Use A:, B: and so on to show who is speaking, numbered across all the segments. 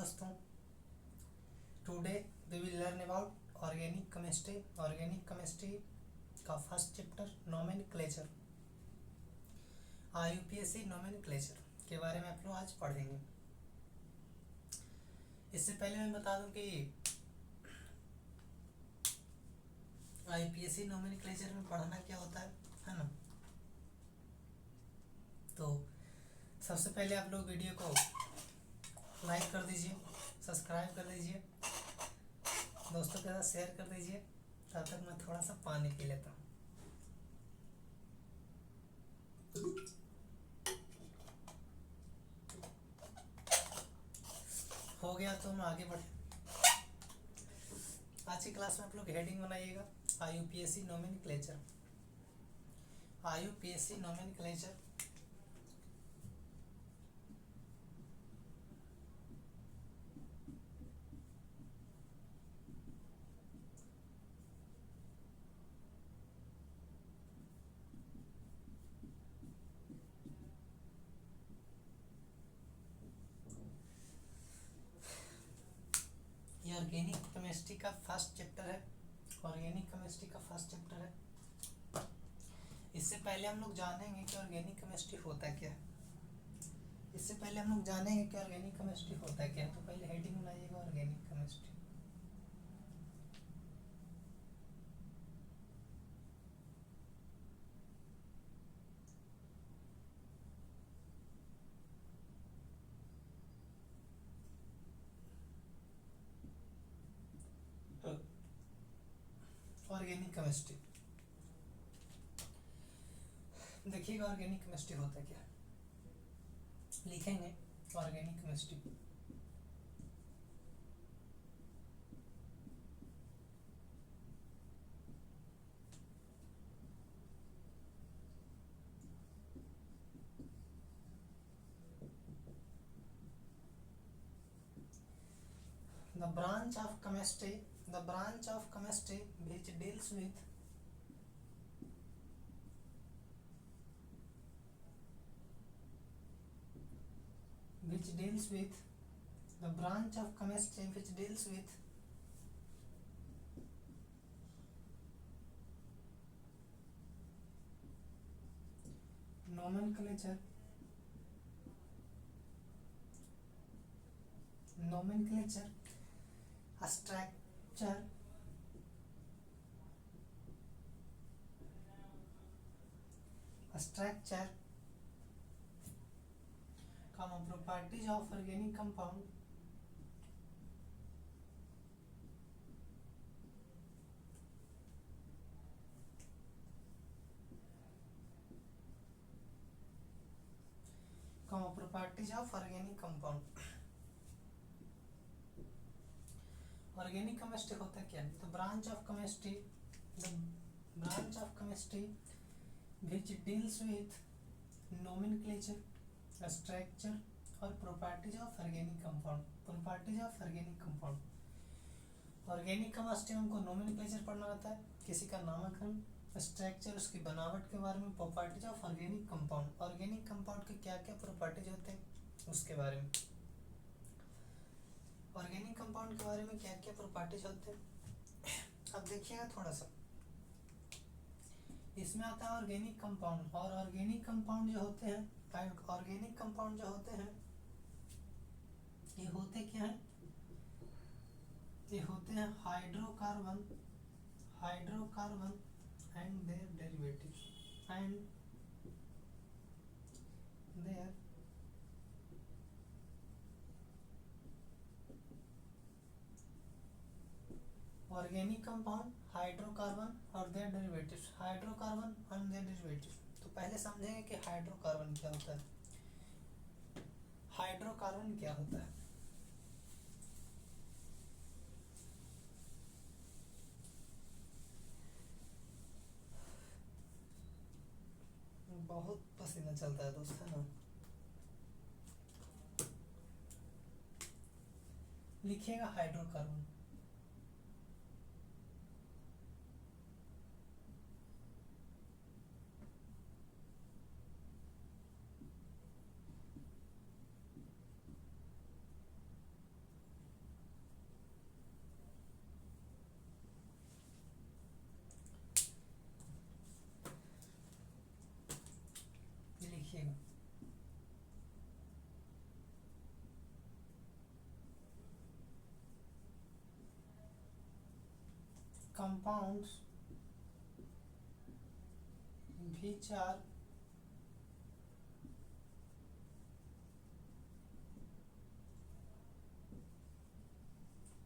A: दोस्तों, today we will learn about organic chemistry. Organic chemistry का first chapter nomenclature, IUPAC nomenclature के बारे में आप लोग आज पढ़ेंगे। इससे पहले मैं बता दूं कि IUPAC नोमेनक्लेचर में पढ़ना क्या होता है ना। तो सबसे पहले आप लोग वीडियो को लाइक कर दीजिए, सब्सक्राइब कर दीजिए, दोस्तों के साथ शेयर कर दीजिए। तब तक मैं थोड़ा सा पानी पी लेता हूँ। हो गया तो हम आगे बढ़े। आज की क्लास में आप लोग हेडिंग बनाइएगा IUPAC नोमेनक्लेचर। IUPAC नोमेनक्लेचर ये ऑर्गेनिक केमिस्ट्री का फर्स्ट चैप्टर है। ऑर्गेनिक केमिस्ट्री का फर्स्ट चैप्टर है। इससे पहले हम लोग जानेंगे कि ऑर्गेनिक केमिस्ट्री होता क्या है। इससे पहले हम लोग जानेंगे कि ऑर्गेनिक केमिस्ट्री होता क्या है। तो पहले हेडिंग बनाइएगा ऑर्गेनिक केमिस्ट्री। ऑर्गेनिक केमिस्ट्री देखिएगा, ऑर्गेनिक केमिस्ट्री होता क्या है। लिखेंगे organic chemistry. The branch of chemistry which deals with the branch of chemistry which deals with nomenclature, structure, properties of organic compound, properties of organic compound। Organic chemistry होता क्या है। तो branch of chemistry which deals with nomenclature, structure और properties of organic compound। Organic chemistry में हमको nomenclature पढ़ना रहता है, किसी का नामकरण, स्ट्रक्चर, उसकी बनावट के बारे में, properties of organic compound, organic compound के क्या क्या प्रॉपर्टीज होते हैं उसके बारे में, ऑर्गेनिक कंपाउंड के बारे में क्या क्या प्रॉपर्टीज होते हैं। अब देखिएगा थोड़ा सा, इसमें आता है ऑर्गेनिक कंपाउंड। और ऑर्गेनिक कंपाउंड जो होते हैं, ये होते क्या है, ये होते हैं hydrocarbon and their derivatives organic compound, hydrocarbon और देयर डेरिवेटिव्स। तो पहले समझेंगे कि हाइड्रोकार्बन क्या होता है। बहुत पसीना चलता है दोस्त, है ना। लिखिएगा hydrocarbon. compounds which are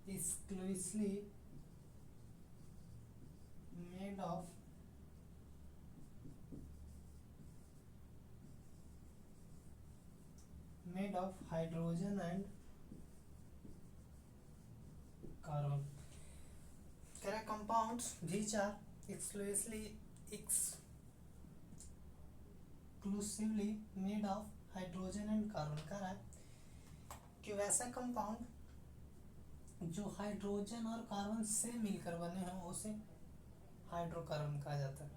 A: exclusively made of hydrogen and carbon. कह रहा है compounds which are exclusively made of hydrogen and carbon. कह रहा है कि वैसा कंपाउंड जो हाइड्रोजन और कार्बन से मिलकर बने हों उसे हाइड्रोकार्बन कहा जाता है।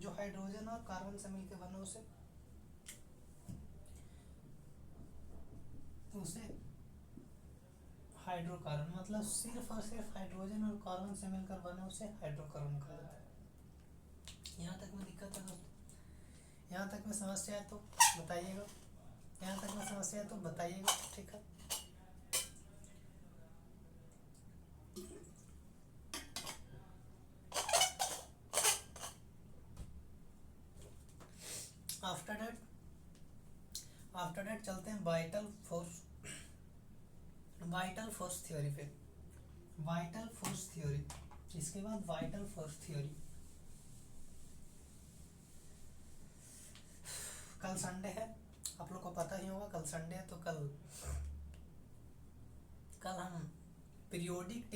A: जो हाइड्रोजन और कार्बन से मिलकर बने उसे हाइड्रोकार्बन, मतलब सिर्फ और सिर्फ हाइड्रोजन और कार्बन से मिलकर बने उसे हाइड्रोकार्बन कहा जाता है। यहाँ तक में दिक्कत है दोस्तों? यहाँ तक में समस्या है तो बताइएगा, यहाँ तक में समस्या है तो बताइएगा, ठीक है। आफ्टर डेट चलते हैं वाइटल फोर्स थ्योरी पे। वाइटल फोर्स थ्योरी, इसके बाद वाइटल फोर्स थ्योरी। कल संडे है, आप लोग को पता ही होगा कल संडे है, तो कल हम पीरियोडिक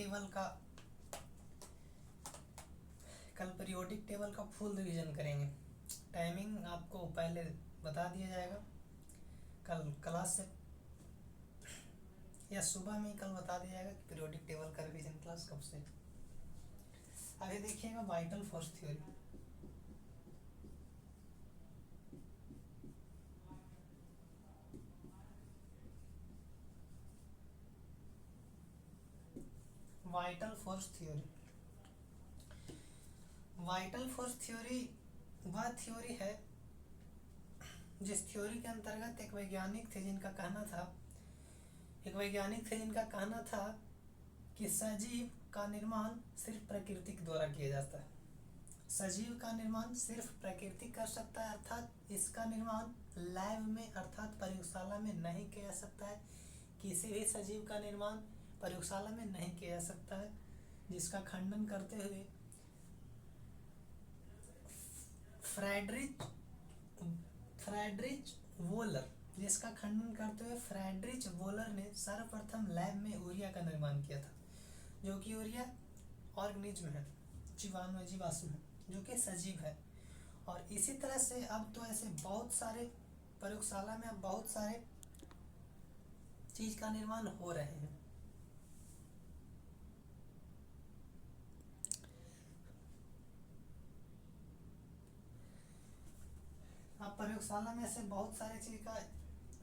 A: टेबल का फुल रिवीजन करेंगे। टाइमिंग आपको पहले बता दिया जाएगा कल क्लास से, या सुबह में कल बता दिया जाएगा कि पीरियोडिक टेबल का रिवीजन क्लास कब से। अभी देखिएगा vital force theory. Vital force theory वह थ्योरी है जिस थ्योरी के अंतर्गत एक वैज्ञानिक थे जिनका कहना था कि सजीव का निर्माण सिर्फ प्रकृति के द्वारा किया जाता है। सजीव का निर्माण सिर्फ प्रकृति कर सकता है, अर्थात इसका निर्माण लैब में अर्थात प्रयोगशाला में नहीं किया जा सकता है। किसी भी सजीव का निर्माण प्रयोगशाला में नहीं किया जा सकता है, जिसका खंडन करते हुए फ्रेडरिच वोलर ने सर्वप्रथम लैब में यूरिया का निर्माण किया था, जो कि यूरिया ऑर्गेनिज्म है, जीवाश्म है, जो कि सजीव है। और इसी तरह से अब तो ऐसे बहुत सारे प्रयोगशाला में अब बहुत सारे चीज का निर्माण हो रहे हैं। अब प्रयोगशाला में से बहुत सारे चीज का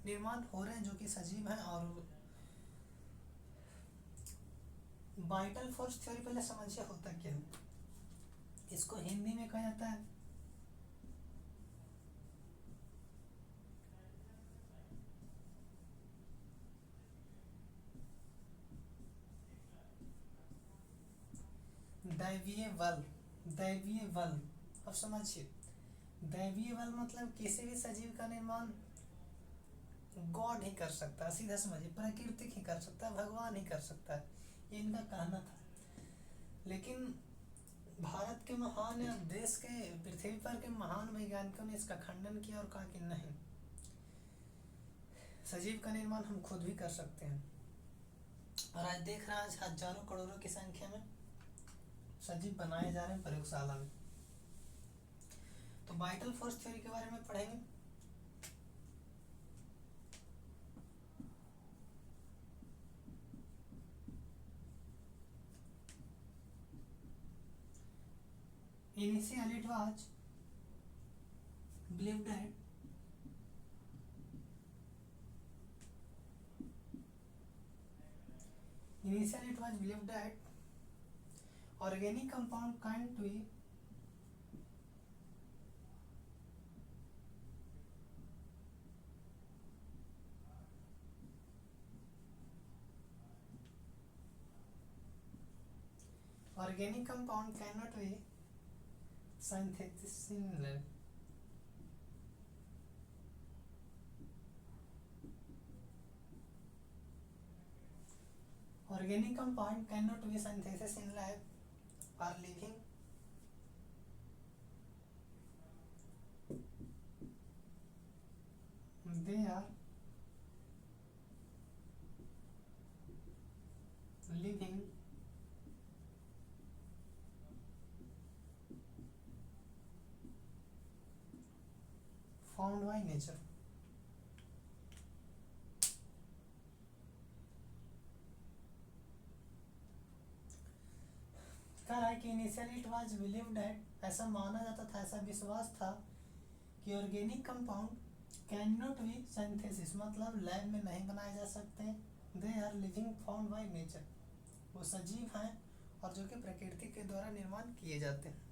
A: निर्माण हो रहे हैं जो कि सजीव हैं। और वाइटल फोर्स थ्योरी पहले समझिए होता क्या है। इसको हिंदी में कहा जाता है दैवीय बल। अब समझिए, दैवीय बल मतलब किसी भी सजीव का निर्माण गॉड ही कर सकता है, सीधा समझिए, प्राकृतिक ही कर सकता है, भगवान ही कर सकता है, ये इनका कहना था। लेकिन भारत के महान या देश के पृथ्वी पर के महान वैज्ञानिकों ने इसका खंडन किया और कहा कि नहीं, सजीव का निर्माण हम खुद भी कर सकते हैं। और आज देख रहे हैं, आज हजारों करोड़ों की संख्या में सजीव बनाए जा रहे हैं प्रयोगशाला में। तो वाइटल फोर्स थ्योरी के बारे में पढ़ेंगे। Initially it was believed that organic compound can be organic compound cannot be synthesis. Organic compound cannot be synthesis in lab or living. They are living found by nature. कह रहा है कि initially it was believe that, ऐसा माना जाता था, ऐसा विश्वास था कि organic compound can not be synthesis, मतलब लैब में नहीं बनाए जा सकते, they are living found by nature, वो सजीव हैं और जो कि प्रकृति के द्वारा निर्माण किए जाते हैं।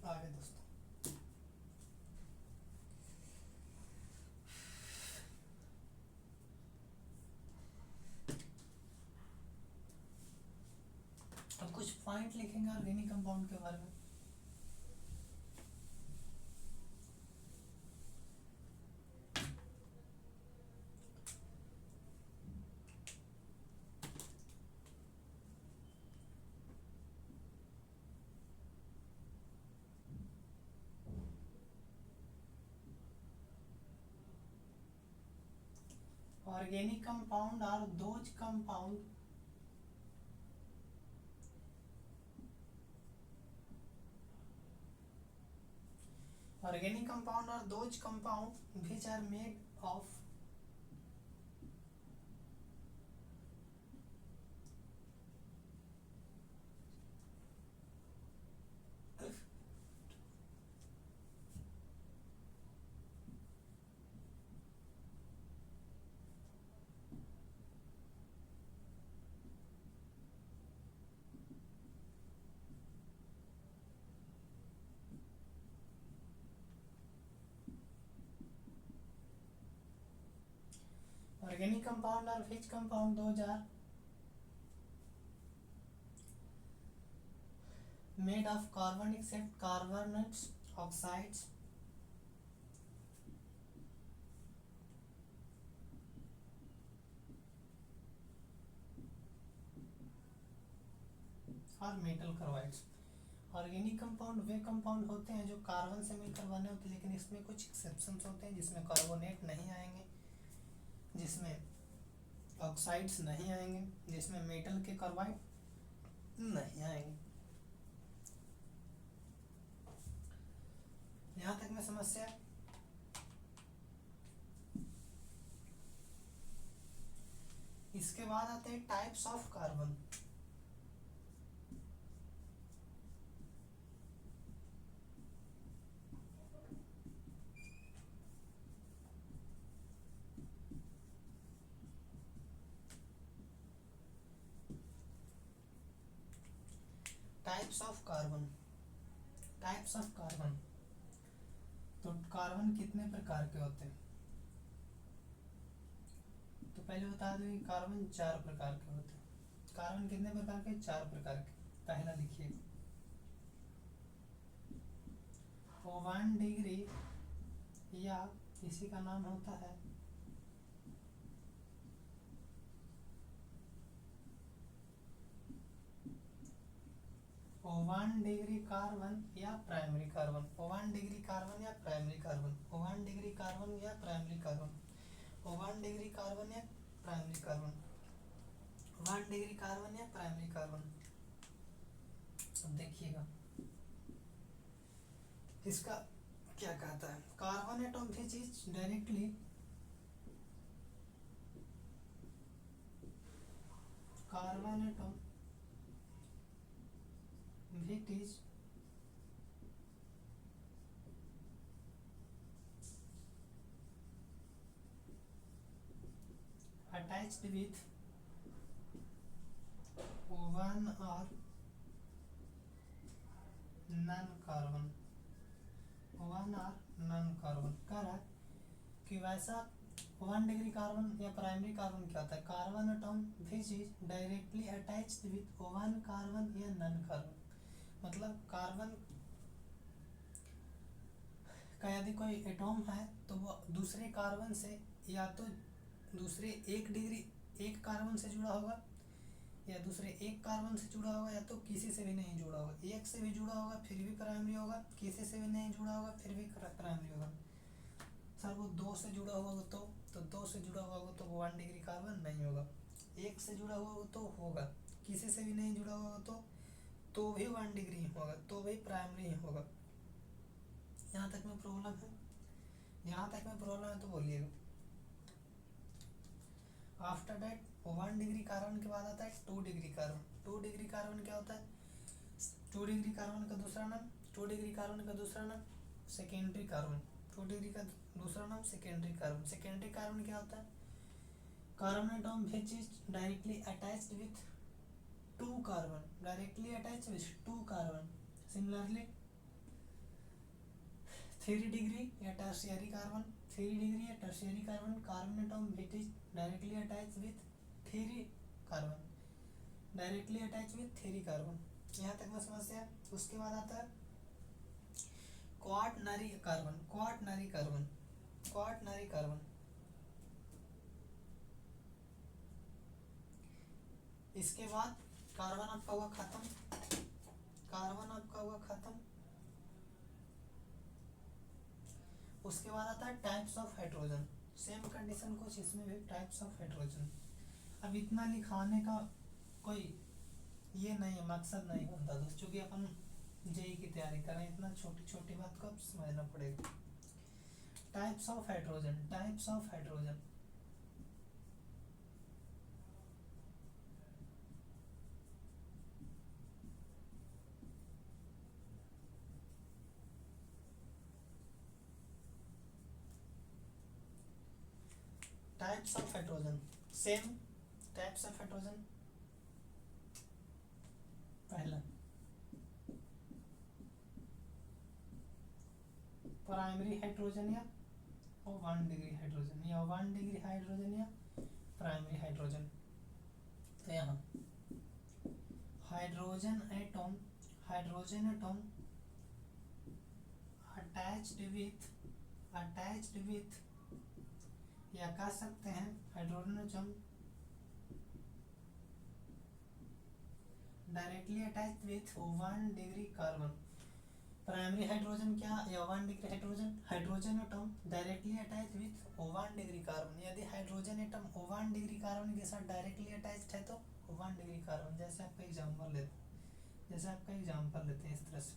A: आगे दोस्तों, अब कुछ पॉइंट लिखेंगे ऑर्गेनिक कंपाउंड के बारे में। Organic compound are those compound organic compound are those compound which are made of organic compound are which compound, those are made of carbon except carbonate oxides और मेटल कार्बाइड्स। ऑर्गेनिक कंपाउंड वे compound होते हैं जो carbon से मिलकर बने होते हैं, लेकिन इसमें कुछ एक्सेप्शंस होते हैं जिसमें कार्बोनेट नहीं आएंगे, जिसमें ऑक्साइड्स नहीं आएंगे, जिसमें मेटल के कार्बाइड नहीं आएंगे। यहाँ तक में समस्या। इसके बाद आते हैं types of carbon. Types of carbon, types of carbon, तो कार्बन कितने प्रकार के होते हैं? तो पहले बता दो कि कार्बन 4 प्रकार के होते हैं। कार्बन कितने प्रकार के? 4 प्रकार के। पहला लिखिए O1 डिग्री, या इसी का नाम होता है O1 डिग्री कार्बन या primary carbon, O1 degree carbon या primary carbon, O1 degree carbon या primary carbon, O1 degree carbon या प्राइमरी कार्बन, 1 डिग्री कार्बन या प्राइमरी कार्बन। अब देखिएगा इसका क्या कहता है। Carbon atom which is directly carbon atom which is attached with O1 or non-carbon, O1 or non-carbon। कह रहा है कि वैसा वन डिग्री कार्बन या प्राइमरी कार्बन क्या होता है? Carbon atom which is directly attached with one carbon या नन कार्बन। मतलब कार्बन का यदि कोई एटॉम है तो वो दूसरे कार्बन से या तो दूसरे एक कार्बन से जुड़ा होगा, या दूसरे एक कार्बन से जुड़ा होगा, या तो किसी से भी नहीं जुड़ा होगा। एक से भी जुड़ा होगा फिर भी प्राइमरी होगा, किसी से भी नहीं जुड़ा होगा फिर भी प्राइमरी होगा। सर वो दो से जुड़ा हुआ हो तो दो से जुड़ा हुआ हो तो वो वन डिग्री कार्बन नहीं होगा। एक से जुड़ा हुआ हो तो होगा, किसी से भी नहीं जुड़ा हुआ हो तो भी वन डिग्री ही होगा, तो भी प्राइमरी ही होगा। यहाँ तक में प्रॉब्लम है? यहाँ तक में प्रॉब्लम है तो बोलिएगा। After that one degree carbon के बाद आता है two degree carbon. Two degree carbon क्या होता है? टू डिग्री कार्बन का दूसरा नाम सेकेंडरी कार्बन। टू डिग्री का दूसरा नाम सेकेंडरी कार्बन। सेकेंडरी कार्बन क्या होता है? Carbon atom which is directly attached with two carbon. Similarly three degree या tertiary carbon. Carbon atom which is directly attached with three carbon. यहाँ तक में समस्या। उसके बाद आता है क्वाaternary कार्बन। इसके बाद कार्बन आपका हुआ खत्म। उसके बाद आता है types of hydrogen. Same condition कुछ इसमें भी, टाइप्स ऑफ हाइड्रोजन। अब इतना लिखाने का कोई ये नहीं है, मकसद नहीं बनता दोस्त, चूंकि अपन जेई की तैयारी कर रहे हैं, इतना छोटी छोटी बात को अब समझना पड़ेगा। Types of hydrogen. Types of hydrogen. Same types of hydrogen. पहला प्राइमरी हाइड्रोजन या वन डिग्री हाइड्रोजन, या वन डिग्री हाइड्रोजन या प्राइमरी हाइड्रोजन। तो यहाँ हाइड्रोजन एटॉम अटैच्ड विथ या कह सकते हैं hydrogen atom directly attached with one degree carbon. Primary hydrogen क्या या one degree hydrogen atom directly attach with one degree carbon. यदि hydrogen atom one degree carbon के साथ डायरेक्टली अटैच्ड है तो वन डिग्री कार्बन। जैसे आपका एग्जांपल लेते हैं इस तरह से,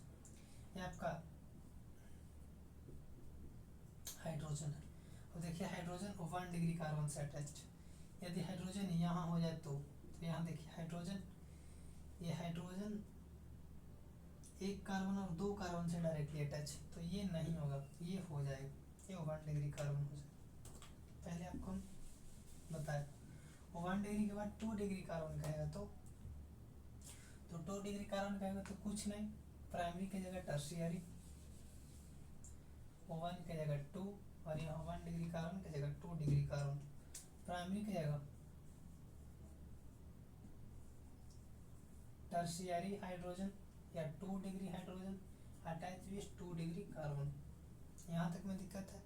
A: ये आपका हाइड्रोजन है, और देखिए हाइड्रोजन वन डिग्री कार्बन से अटैच्ड। यदि हाइड्रोजन यहाँ हो जाए तो यहाँ देखिए ये हाइड्रोजन एक कार्बन और दो कार्बन से डायरेक्टली अटैच, तो ये नहीं होगा, ये हो जाएगा, ये वन डिग्री कार्बन हो जाएगा। पहले आपको हम बताया वन डिग्री के बाद टू डिग्री कार्बन कहेगा तो टू डिग्री कार्बन कहेगा तो कुछ नहीं, प्राइमरी की जगह टर्शियरी, वन की जगह टू, और यहाँ वन डिग्री कार्बन की जगह टू डिग्री कार्बन। प्राइमरी की जगह टर्शियरी हाइड्रोजन या two degree hydrogen attach with two degree carbon. यहाँ तक में दिक्कत है।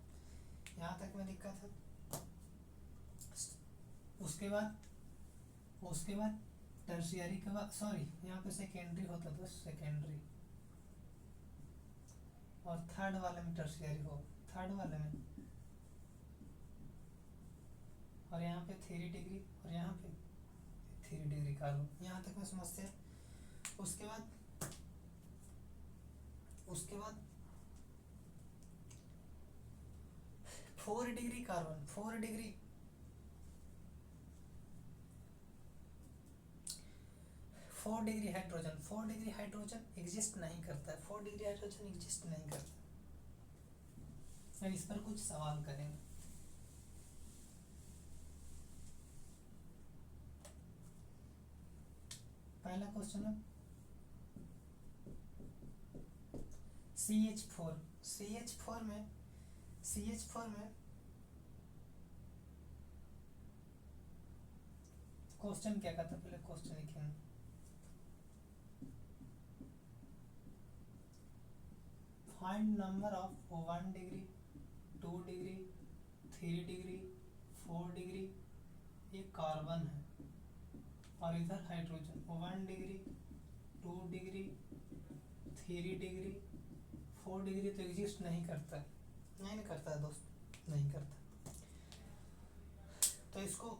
A: उसके बाद टर्शियरी के बाद यहाँ पे सेकेंडरी होता तो सेकेंडरी, और थर्ड वाले में टर्शियरी हो, और यहाँ पे थ्री डिग्री और यहाँ पे थ्री डिग्री कार्बन। यहाँ तक में समस्या। उसके बाद 4 degree carbon. 4 degree hydrogen exist नहीं करता है। 4 डिग्री हाइड्रोजन एग्जिस्ट नहीं करता। अब इस पर कुछ सवाल करेंगे। पहला क्वेश्चन है CH4 में क्वेश्चन क्या कहता है, पहले क्वेश्चन लिखेंगे। Find number of 1 degree, 2 degree, 3 degree, 4 degree, ये कार्बन है और इधर hydrogen. 1 degree, 2 degree, 3 degree, 4 degree तो एग्जिस्ट नहीं करता है, नहीं करता है दोस्त, नहीं करता। तो इसको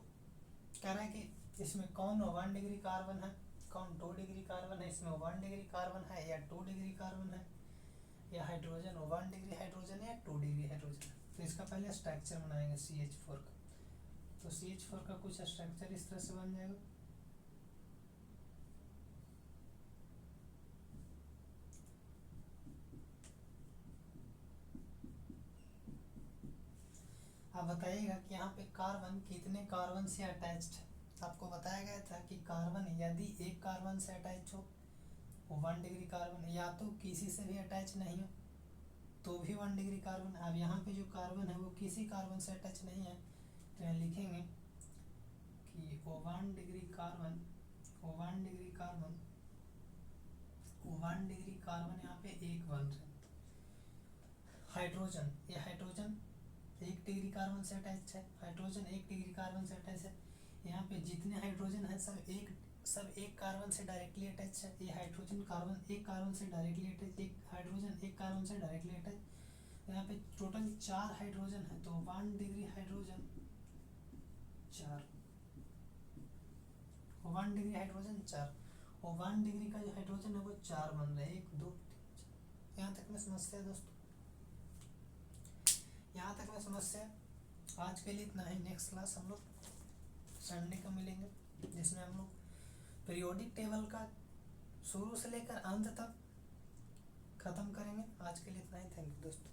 A: कह रहा है कि इसमें कौन 1 डिग्री कार्बन है, कौन 2 डिग्री कार्बन है, इसमें 1 डिग्री कार्बन है या 2 डिग्री कार्बन है, या हाइड्रोजन 1 डिग्री हाइड्रोजन या 2 डिग्री हाइड्रोजन। तो इसका पहले स्ट्रक्चर बनाएंगे CH4 का। तो CH4 का कुछ स्ट्रक्चर इस तरह से बन जाएगा। अब बताइएगा कि यहाँ पे कार्बन कितने कार्बन से अटैच्ड है। आपको बताया गया था कि कार्बन यदि एक कार्बन से अटैच हो वो 1 डिग्री कार्बन, या तो किसी से भी अटैच नहीं हो तो भी 1 डिग्री कार्बन। अब यहाँ पे जो कार्बन है वो किसी कार्बन से अटैच नहीं है, तो यहाँ लिखेंगे कि 1 degree carbon, 1 degree carbon, 1 degree carbon यहाँ पे एक बन रहा है। हाइड्रोजन, ये हाइड्रोजन 1 डिग्री कार्बन से अटैच है, हाइड्रोजन 1 डिग्री कार्बन से अटैच है। यहाँ पे जितने हाइड्रोजन है सब एक कार्बन से डायरेक्टली अटैच है। ये हाइड्रोजन कार्बन एक कार्बन से डायरेक्टली अटैच, एक हाइड्रोजन एक कार्बन से डायरेक्टली अटैच। यहाँ पे टोटल 4 हाइड्रोजन है, तो 1 डिग्री हाइड्रोजन 4, 1 डिग्री हाइड्रोजन 4, और 1 डिग्री का जो हाइड्रोजन है वो 4 बन रहे हैं, 1 2 3 4। यहाँ तक में समस्या है दोस्तों, यहाँ तक में समस्या। आज के लिए इतना ही। नेक्स्ट क्लास हम लोग संडे को मिलेंगे, जिसमें हम लोग पीरियोडिक टेबल का शुरू से लेकर अंत तक खत्म करेंगे। आज के लिए इतना ही। थैंक यू दोस्तों।